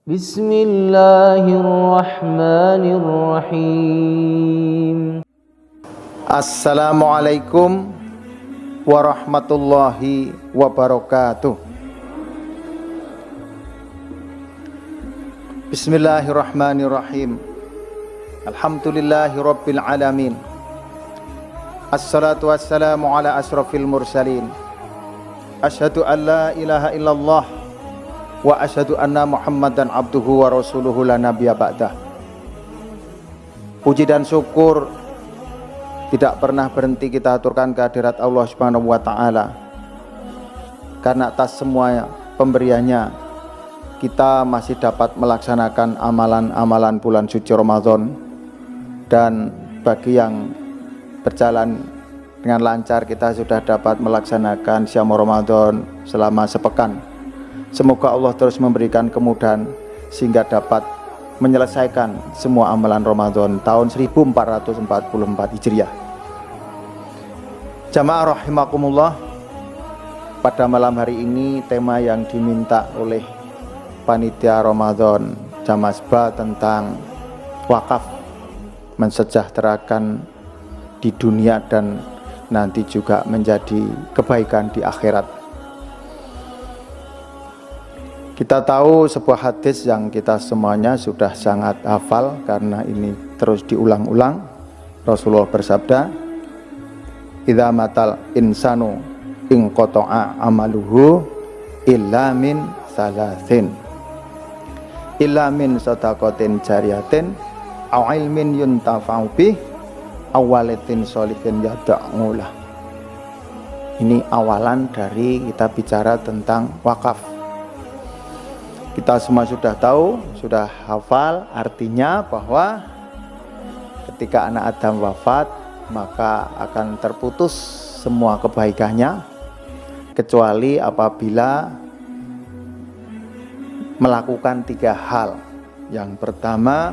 Bismillahirrahmanirrahim. Assalamualaikum warahmatullahi wabarakatuh. Bismillahirrahmanirrahim. Alhamdulillahi rabbil alamin. Assalatu wassalamu ala asrafil mursalin. Asyhadu an la ilaha illallah wa asyhadu anna Muhammadan abduhu wa rasuluhu la nabiyya ba'dah. Puji dan syukur tidak pernah berhenti kita aturkan kehadirat Allah Subhanahu wa taala. Karena atas semua pemberiannya kita masih dapat melaksanakan amalan-amalan bulan suci Ramadan, dan bagi yang berjalan dengan lancar kita sudah dapat melaksanakan Syam Ramadan selama sepekan. Semoga Allah terus memberikan kemudahan sehingga dapat menyelesaikan semua amalan Ramadan tahun 1444 Hijriah. Jamaah rahimakumullah, pada malam hari ini tema yang diminta oleh panitia Ramadan Jamasba tentang wakaf, mensejahterakan di dunia dan nanti juga menjadi kebaikan di akhirat. Kita tahu sebuah hadis yang kita semuanya sudah sangat hafal karena ini terus diulang-ulang. Rasulullah bersabda, "Idza matal insanu inqata'a amaluhu illa min salasin, illa min shadaqatin jariyatin aw ilmin yuntafa'u bih aw waladin sholihin yad'u lah." Ini awalan dari kita bicara tentang wakaf. Kita semua sudah tahu, sudah hafal artinya bahwa ketika anak Adam wafat maka akan terputus semua kebaikannya kecuali apabila melakukan 3 hal. Yang pertama,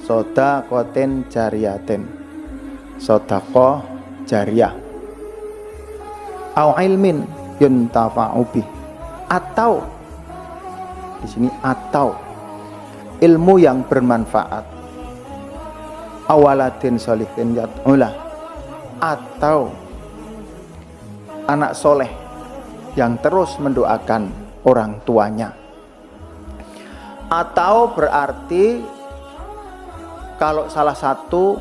shadaqatin jariyatin, sedekah jariyah, au ilmin yuntafa'u bih, atau di sini atau ilmu yang bermanfaat, awaladin sholihin yad'ulah, atau anak soleh yang terus mendoakan orang tuanya. Atau berarti kalau salah satu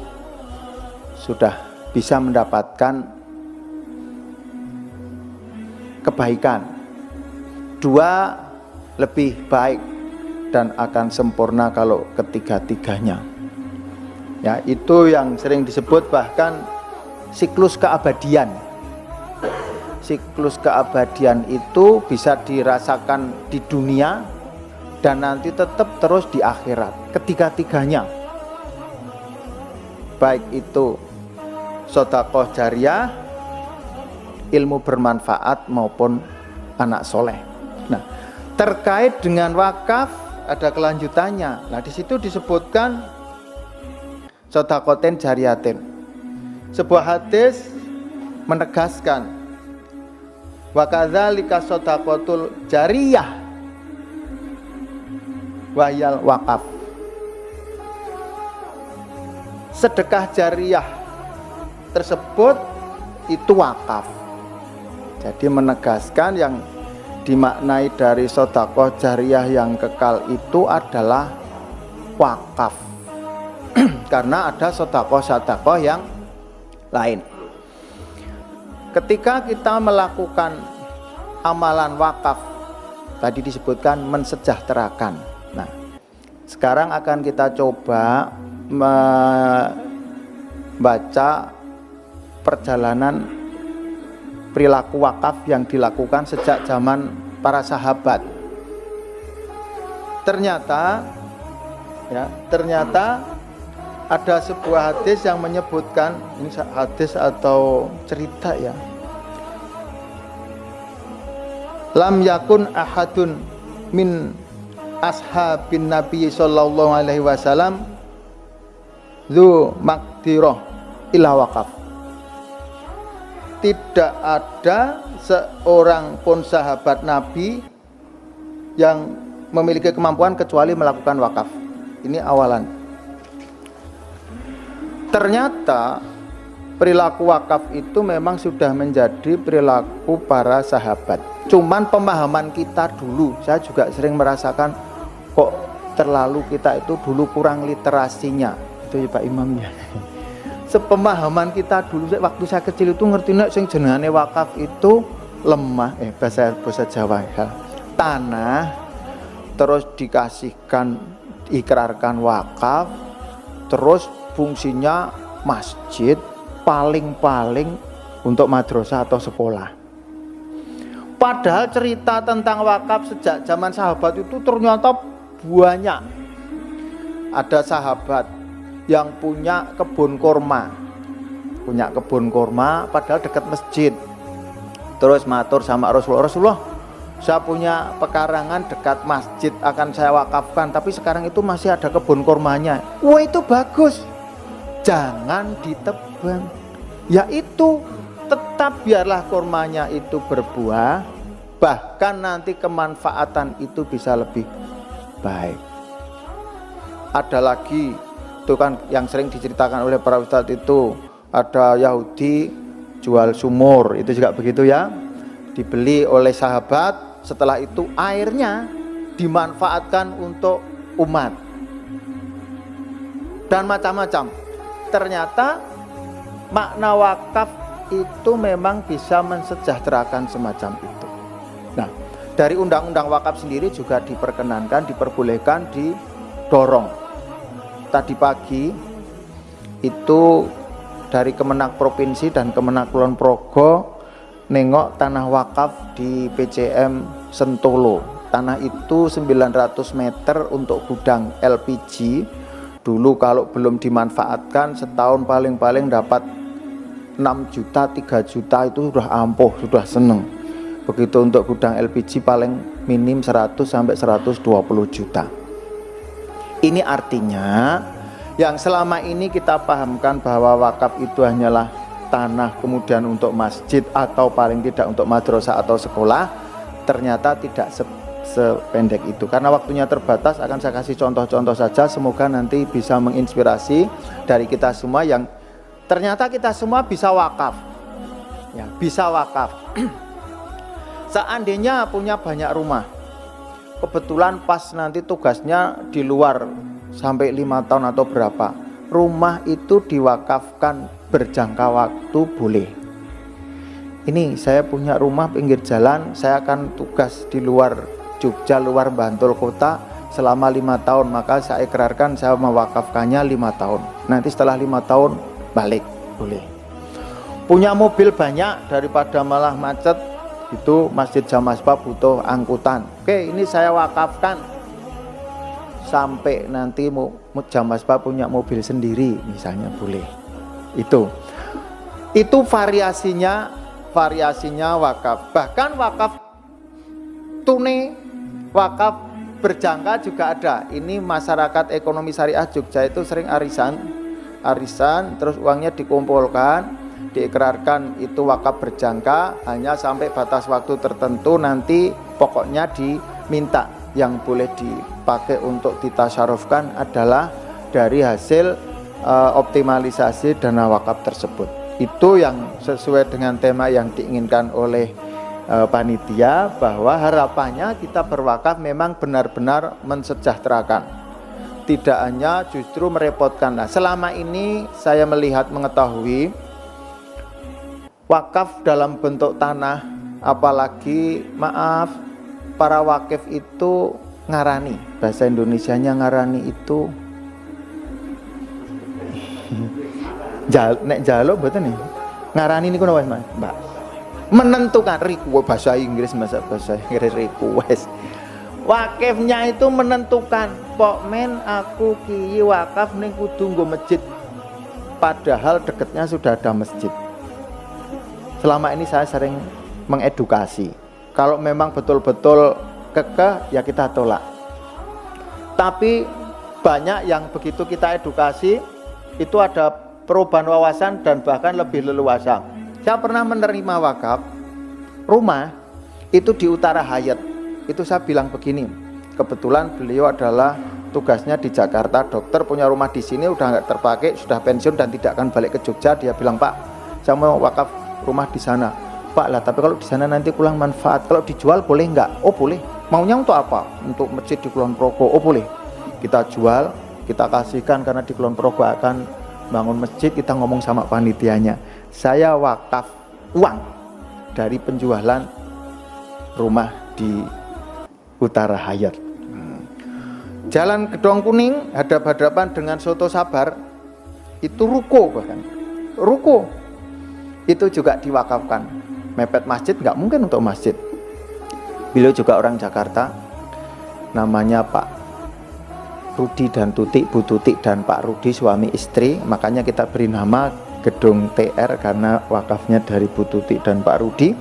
sudah bisa mendapatkan kebaikan, 2 lebih baik dan akan sempurna kalau ketiga-tiganya. Ya, itu yang sering disebut bahkan siklus keabadian. Siklus keabadian itu bisa dirasakan di dunia dan nanti tetap terus di akhirat. Ketiga-tiganya, baik itu sedekah jariyah, ilmu bermanfaat maupun anak soleh. Nah, terkait dengan wakaf ada kelanjutannya. Nah, di situ disebutkan shadaqatin jariyatin. Sebuah hadis menegaskan wa kadzalika shadaqatul jariyah wahyal wakaf. Sedekah jariyah tersebut itu wakaf. Jadi menegaskan yang dimaknai dari sedekah jariyah yang kekal itu adalah wakaf. Karena ada sedekah yang lain. Ketika kita melakukan amalan wakaf, tadi disebutkan mensejahterakan. Nah, sekarang akan kita coba membaca perjalanan perilaku wakaf yang dilakukan sejak zaman para sahabat. Ternyata ada sebuah hadis yang menyebutkan, ini hadis atau cerita ya, lam yakun ahadun min ashabin Nabi sallallahu alaihi wasallam dzu maqdirah illa waqaf. Tidak ada seorang pun sahabat Nabi yang memiliki kemampuan kecuali melakukan wakaf. Ini awalan. Ternyata perilaku wakaf itu memang sudah menjadi perilaku para sahabat. Cuman pemahaman kita dulu, saya juga sering merasakan kok terlalu kita itu dulu kurang literasinya. Itu ya Pak Imam ya. Sepemahaman kita dulu waktu saya kecil itu ngerti nek sing jenengane wakaf itu lemah bahasa Jawa ya. Tanah terus dikasihkan ikrarkan wakaf, terus fungsinya masjid paling-paling untuk madrasah atau sekolah. Padahal cerita tentang wakaf sejak zaman sahabat itu ternyata banyak. Ada sahabat yang punya kebun kurma padahal dekat masjid. Terus matur sama Rasulullah, saya punya pekarangan dekat masjid akan saya wakafkan, tapi sekarang itu masih ada kebun kurmanya. Wah, itu bagus, jangan ditebang. Yaitu tetap biarlah kurmanya itu berbuah, bahkan nanti kemanfaatan itu bisa lebih baik. Ada lagi itu kan yang sering diceritakan oleh para ustadz, itu ada Yahudi jual sumur, itu juga begitu ya, dibeli oleh sahabat, setelah itu airnya dimanfaatkan untuk umat dan macam-macam. Ternyata makna wakaf itu memang bisa mensejahterakan semacam itu. Nah, dari undang-undang wakaf sendiri juga diperbolehkan, didorong. Tadi pagi itu dari Kemenak Provinsi dan Kemenak Kulon Progo nengok tanah wakaf di PCM Sentolo. Tanah itu 900 meter untuk gudang LPG. Dulu kalau belum dimanfaatkan setahun paling-paling dapat 6 juta, 3 juta itu sudah ampuh, sudah seneng. Begitu untuk gudang LPG paling minim 100 sampai 120 juta. Ini artinya yang selama ini kita pahamkan bahwa wakaf itu hanyalah tanah kemudian untuk masjid atau paling tidak untuk madrasah atau sekolah, ternyata tidak sependek itu. Karena waktunya terbatas, akan saya kasih contoh-contoh saja, semoga nanti bisa menginspirasi dari kita semua yang ternyata kita semua bisa wakaf. Ya, bisa wakaf. Seandainya punya banyak rumah, kebetulan pas nanti tugasnya di luar sampai 5 tahun atau berapa, rumah itu diwakafkan berjangka waktu boleh. Ini saya punya rumah pinggir jalan, saya akan tugas di luar Jogja, luar Bantul kota selama 5 tahun, maka saya ikrarkan saya mewakafkannya 5 tahun. Nanti setelah 5 tahun balik, boleh. Punya mobil banyak, daripada malah macet itu Masjid Jamaspa butuh angkutan, oke ini saya wakafkan sampai nanti Jamaspa punya mobil sendiri misalnya, boleh. Itu variasinya wakaf. Bahkan wakaf tunai, wakaf berjangka juga ada. Ini masyarakat ekonomi syariah Jogja itu sering arisan terus uangnya dikumpulkan, diikrarkan itu wakaf berjangka hanya sampai batas waktu tertentu, nanti pokoknya diminta yang boleh dipakai untuk ditasyarufkan adalah dari hasil optimalisasi dana wakaf tersebut. Itu yang sesuai dengan tema yang diinginkan oleh panitia, bahwa harapannya kita berwakaf memang benar-benar mensejahterakan, tidak hanya justru merepotkan. Nah, selama ini saya melihat mengetahui wakaf dalam bentuk tanah, apalagi para wakif itu ngarani, bahasa Indonesianya ngarani itu nek jalo betul nih ngarani ini kuno Mbak, menentukan bahasa Inggris request. Wakifnya itu menentukan, pok men aku kiyi wakaf ning kudu nggo masjid, padahal deketnya sudah ada masjid. Selama ini saya sering mengedukasi, kalau memang betul-betul kekeh ya kita tolak. Tapi banyak yang begitu kita edukasi itu ada perubahan wawasan dan bahkan lebih leluasa. Saya pernah menerima wakaf rumah itu di Utara Hayat. Itu saya bilang begini, kebetulan beliau adalah tugasnya di Jakarta, dokter, punya rumah di sini, udah nggak terpakai, sudah pensiun dan tidak akan balik ke Jogja. Dia bilang, Pak, saya mau wakaf rumah di sana. Pak, lah tapi kalau di sana nanti kurang manfaat, kalau dijual boleh nggak? Oh boleh. Maunya untuk apa? Untuk masjid di Kulon Progo. Oh boleh. Kita jual, kita kasihkan, karena di Kulon Progo akan bangun masjid. Kita ngomong sama panitianya, saya wakaf uang dari penjualan rumah di Utara Hayat. Jalan Gedong Kuning hadap-hadapan dengan Soto Sabar, itu ruko, bahkan ruko itu juga diwakafkan. Mepet masjid nggak mungkin untuk masjid. Beliau juga orang Jakarta, namanya Pak Rudi dan Tutik, Bu Tutik dan Pak Rudi, suami istri. Makanya kita beri nama Gedung TR karena wakafnya dari Bu Tutik dan Pak Rudi.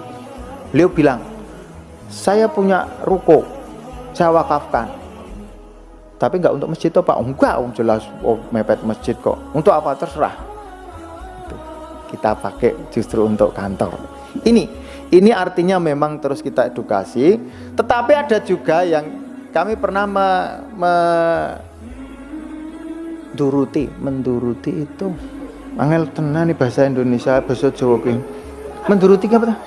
Beliau bilang, saya punya ruko, saya wakafkan, tapi nggak untuk masjid toh Pak. Enggak, jelas mepet masjid kok. Untuk apa terserah. Kita pakai justru untuk kantor. Ini artinya memang terus kita edukasi. Tetapi ada juga yang kami pernah menduruti itu angel tenan nih bahasa Indonesia, bahasa Jawa ki. Menduruti apa tuh?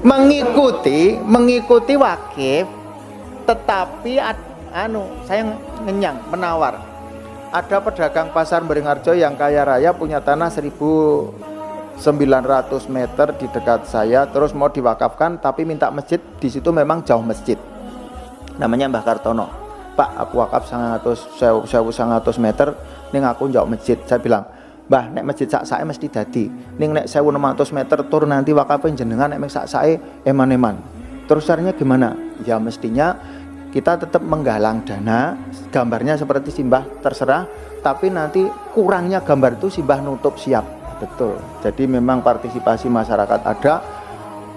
mengikuti wakif, tetapi saya ngenyang menawar. Ada pedagang pasar Beringharjo yang kaya raya, punya tanah 1.900 meter di dekat saya, terus mau diwakafkan tapi minta masjid. Di situ memang jauh masjid, namanya Mbah Kartono. Pak, aku wakaf 1.100 meter ning aku jauh masjid. Saya bilang, Mbah, nek masjid sak sae mesti dadi. Ning nek 1.600 meter tur nanti wakafin jenengan nek sak sae eman-eman. Terus caranya gimana? Ya mestinya kita tetap menggalang dana, gambarnya seperti Simbah terserah, tapi nanti kurangnya gambar itu Simbah nutup siap. Betul. Jadi memang partisipasi masyarakat ada.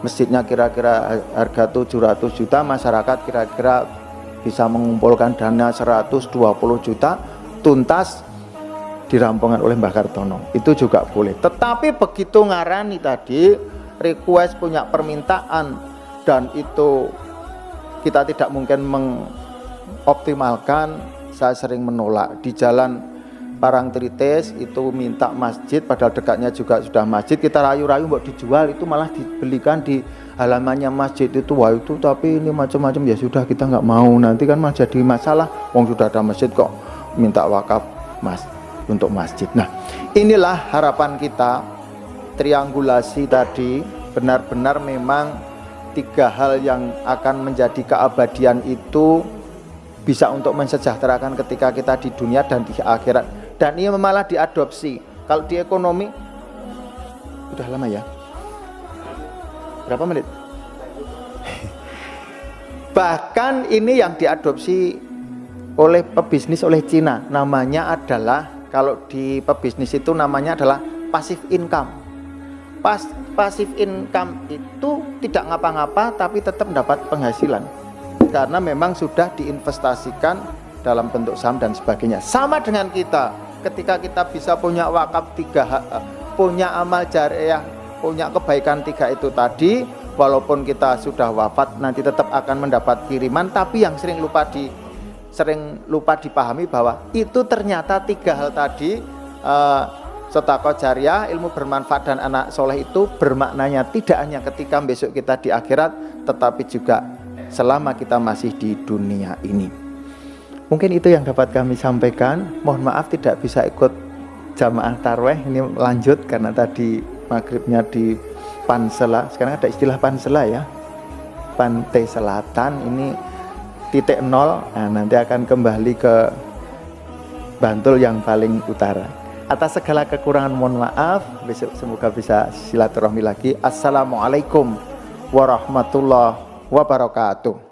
Masjidnya kira-kira harga 700 juta, masyarakat kira-kira bisa mengumpulkan dana 120 juta, tuntas dirampungan oleh Mbah Kartono. Itu juga boleh. Tetapi begitu ngarani tadi, request punya permintaan, dan itu kita tidak mungkin mengoptimalkan, saya sering menolak. Di jalan Parangtritis itu minta masjid, padahal dekatnya juga sudah masjid, kita rayu-rayu buat dijual, itu malah dibelikan di halamannya masjid itu. Wah itu tapi ini macam-macam. Ya sudah, kita nggak mau, nanti kan malah jadi masalah, wong sudah ada masjid kok minta wakaf untuk masjid. Nah, inilah harapan kita, triangulasi tadi benar-benar memang 3 hal yang akan menjadi keabadian itu bisa untuk mensejahterakan ketika kita di dunia dan di akhirat. Dan ini malah diadopsi. Kalau di ekonomi, udah lama ya? Berapa menit? Bahkan ini yang diadopsi oleh pebisnis, oleh Cina. Namanya adalah, kalau di pebisnis itu namanya adalah passive income. Passive income itu tidak ngapa-ngapa tapi tetap mendapat penghasilan, karena memang sudah diinvestasikan dalam bentuk saham dan sebagainya. Sama dengan kita, ketika kita bisa punya wakaf 3, punya amal jariah, punya kebaikan 3 itu tadi, walaupun kita sudah wafat nanti tetap akan mendapat kiriman. Tapi yang sering lupa dipahami bahwa itu ternyata 3 hal tadi, sedekah jariah, ilmu bermanfaat, dan anak soleh, itu bermaknanya tidak hanya ketika besok kita di akhirat, tetapi juga selama kita masih di dunia ini. Mungkin itu yang dapat kami sampaikan. Mohon maaf tidak bisa ikut jamaah tarweh ini lanjut karena tadi maghribnya di Pansela. Sekarang ada istilah Pansela ya, Pantai Selatan, ini titik 0. Nah, nanti akan kembali ke Bantul yang paling utara. Atas segala kekurangan mohon maaf. Besok semoga bisa silaturahmi lagi. Assalamualaikum warahmatullahi wabarakatuh.